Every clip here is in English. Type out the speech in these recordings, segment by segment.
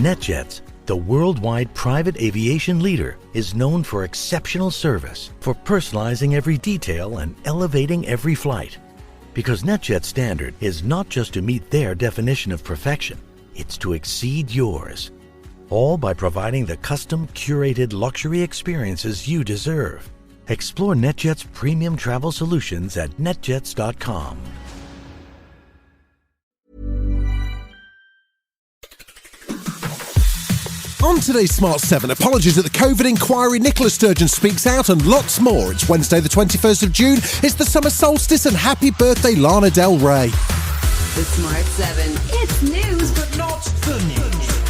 NetJets, the worldwide private aviation leader, is known for exceptional service, for personalizing every detail and elevating every flight. Because NetJets' standard is not just to meet their definition of perfection, it's to exceed yours. All by providing the custom, curated luxury experiences you deserve. Explore NetJets' premium travel solutions at netjets.com. On today's Smart 7, apologies at the COVID inquiry, Nicola Sturgeon speaks out, and lots more. It's Wednesday the 21st of June, it's the summer solstice, and happy birthday Lana Del Rey. The Smart 7. It's news, but not the news.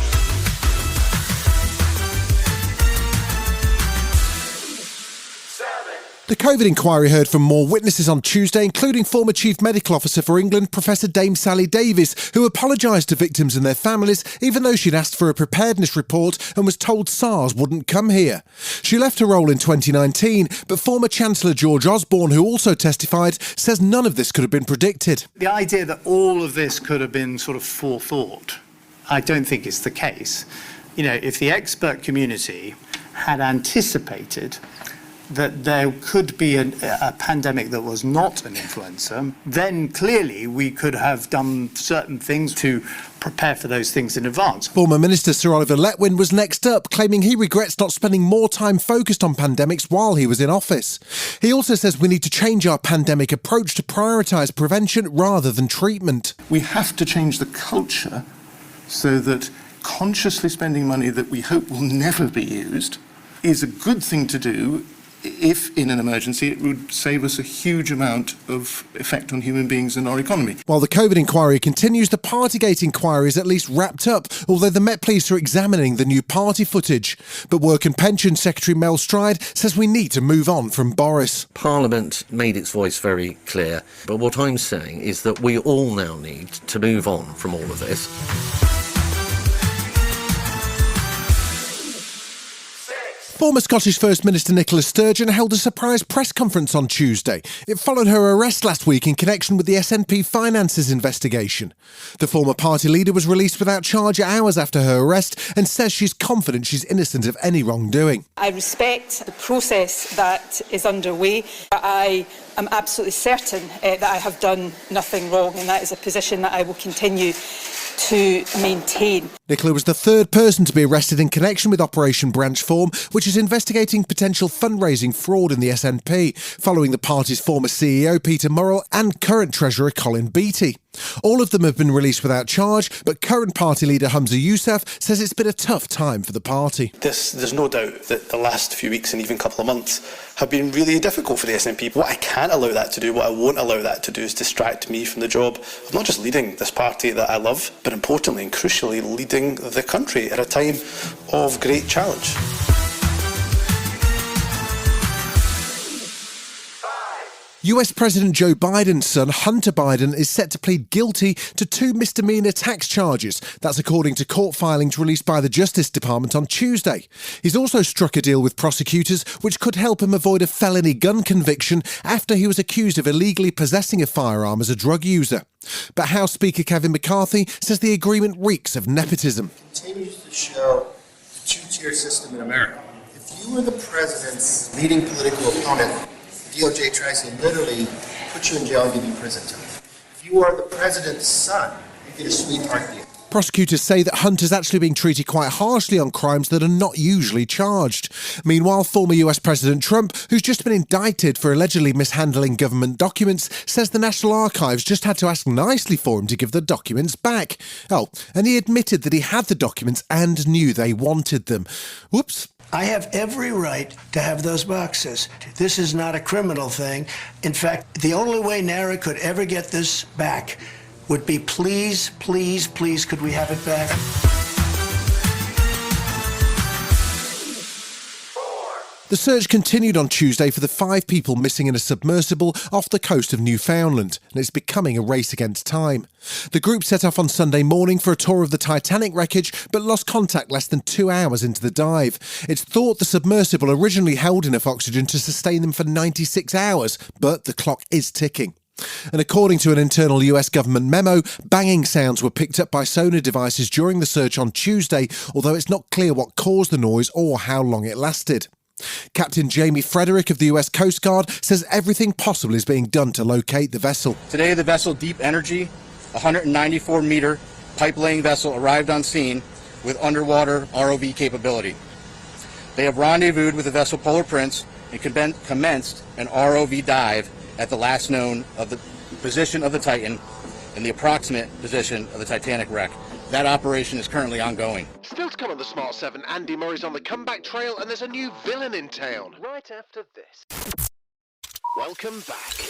The COVID inquiry heard from more witnesses on Tuesday, including former Chief Medical Officer for England, Professor Dame Sally Davies, who apologised to victims and their families, even though she'd asked for a preparedness report and was told SARS wouldn't come here. She left her role in 2019, but former Chancellor George Osbourne, who also testified, says none of this could have been predicted. The idea that all of this could have been sort of forethought, I don't think is the case. You know, if the expert community had anticipated that there could be a pandemic that was not an influenza, then clearly we could have done certain things to prepare for those things in advance. Former Minister Sir Oliver Letwin was next up, claiming he regrets not spending more time focused on pandemics while he was in office. He also says we need to change our pandemic approach to prioritise prevention rather than treatment. We have to change the culture so that consciously spending money that we hope will never be used is a good thing to do. If in an emergency, it would save us a huge amount of effect on human beings and our economy. While the COVID inquiry continues, the Partygate inquiry is at least wrapped up, although the Met Police are examining the new party footage. But Work and Pension Secretary Mel Stride says we need to move on from Boris. Parliament made its voice very clear, but what I'm saying is that we all now need to move on from all of this. Former Scottish First Minister Nicola Sturgeon held a surprise press conference on Tuesday. It followed her arrest last week in connection with the SNP finances investigation. The former party leader was released without charge hours after her arrest and says she's confident she's innocent of any wrongdoing. I respect the process that is underway, but I am absolutely certain that I have done nothing wrong, and that is a position that I will continue to maintain. Nicola was the third person to be arrested in connection with Operation Branchform, which is investigating potential fundraising fraud in the SNP, following the party's former CEO Peter Murrell and current Treasurer Colin Beattie. All of them have been released without charge, but current party leader Humza Yousaf says it's been a tough time for the party. There's no doubt that the last few weeks and even couple of months have been really difficult for the SNP. What I can't allow that to do, what I won't allow that to do, is distract me from the job of not just leading this party that I love, but importantly and crucially leading the country at a time of great challenge. US President Joe Biden's son, Hunter Biden, is set to plead guilty to 2 misdemeanor tax charges. That's according to court filings released by the Justice Department on Tuesday. He's also struck a deal with prosecutors which could help him avoid a felony gun conviction after he was accused of illegally possessing a firearm as a drug user. But House Speaker Kevin McCarthy says the agreement reeks of nepotism. Continues to show the two-tier system in America. If you were the president's leading political opponent, DOJ tries to literally put you in jail and give you prison time. If you are the president's son, you get a sweetheart deal. Prosecutors say that Hunter's actually being treated quite harshly on crimes that are not usually charged. Meanwhile, former US President Trump, who's just been indicted for allegedly mishandling government documents, says the National Archives just had to ask nicely for him to give the documents back. Oh, and he admitted that he had the documents and knew they wanted them. Whoops. I have every right to have those boxes. This is not a criminal thing. In fact, the only way NARA could ever get this back would be please, please, please, could we have it back? The search continued on Tuesday for the 5 people missing in a submersible off the coast of Newfoundland, and it's becoming a race against time. The group set off on Sunday morning for a tour of the Titanic wreckage, but lost contact less than 2 hours into the dive. It's thought the submersible originally held enough oxygen to sustain them for 96 hours, but the clock is ticking. And according to an internal US government memo, banging sounds were picked up by sonar devices during the search on Tuesday, although it's not clear what caused the noise or how long it lasted. Captain Jamie Frederick of the US Coast Guard says everything possible is being done to locate the vessel. Today, the vessel Deep Energy, a 194-meter pipe-laying vessel, arrived on scene with underwater ROV capability. They have rendezvoused with the vessel Polar Prince and commenced an ROV dive at the last known of the position of the Titan and the approximate position of the Titanic wreck. That operation is currently ongoing. Still to come on the Smart 7, Andy Murray's on the comeback trail and there's a new villain in town. Right after this. Welcome back.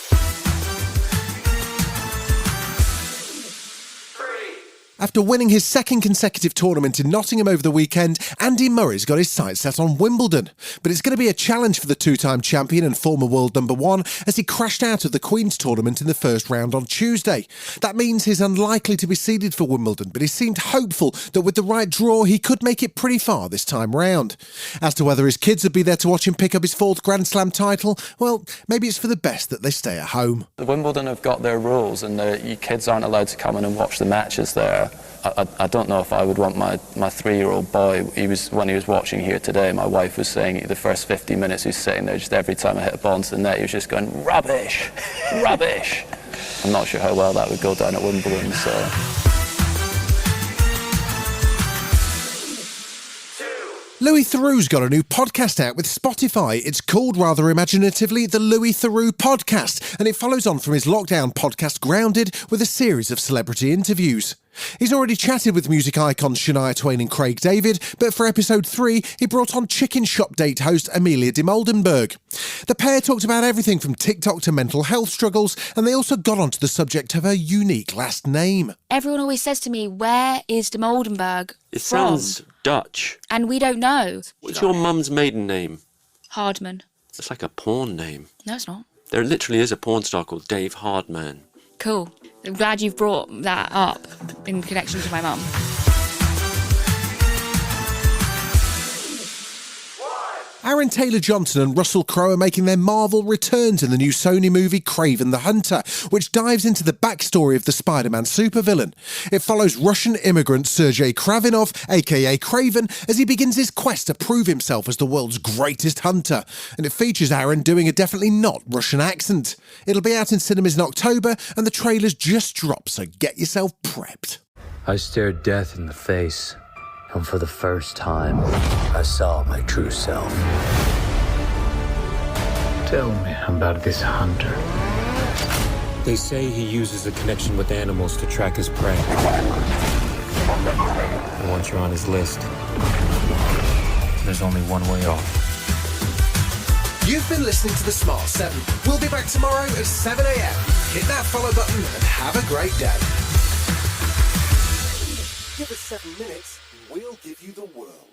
After winning his second consecutive tournament in Nottingham over the weekend, Andy Murray's got his sights set on Wimbledon. But it's going to be a challenge for the two-time champion and former world number one as he crashed out of the Queen's tournament in the first round on Tuesday. That means he's unlikely to be seeded for Wimbledon, but he seemed hopeful that with the right draw he could make it pretty far this time round. As to whether his kids would be there to watch him pick up his fourth Grand Slam title, well, maybe it's for the best that they stay at home. Wimbledon have got their rules and your kids aren't allowed to come in and watch the matches there. I don't know if I would want my 3-year-old boy, when he was watching here today, my wife was saying the first 50 minutes he was sitting there, just every time I hit a ball into the net, he was just going, rubbish, rubbish. I'm not sure how well that would go down at Wimbledon, so... Louis Theroux's got a new podcast out with Spotify. It's called, rather imaginatively, the Louis Theroux Podcast, and it follows on from his lockdown podcast Grounded with a series of celebrity interviews. He's already chatted with music icons Shania Twain and Craig David, but for episode 3, he brought on Chicken Shop date host Amelia de Moldenberg. The pair talked about everything from TikTok to mental health struggles, and they also got onto the subject of her unique last name. Everyone always says to me, where is de Moldenberg It sounds Dutch. And we don't know. What's your mum's maiden name? Hardman. It's like a porn name. No, it's not. There literally is a porn star called Dave Hardman. Cool. I'm glad you've brought that up in connection to my mum. Aaron Taylor-Johnson and Russell Crowe are making their Marvel returns in the new Sony movie Kraven the Hunter, which dives into the backstory of the Spider-Man supervillain. It follows Russian immigrant Sergei Kravinov, aka Kraven, as he begins his quest to prove himself as the world's greatest hunter. And it features Aaron doing a definitely not Russian accent. It'll be out in cinemas in October, and the trailer's just dropped, so get yourself prepped. I stared death in the face. And for the first time, I saw my true self. Tell me about this hunter. They say he uses a connection with animals to track his prey. And once you're on his list, there's only one way off. You've been listening to The Smart 7. We'll be back tomorrow at 7 a.m. Hit that follow button and have a great day. Give us 7 minutes. We'll give you the world.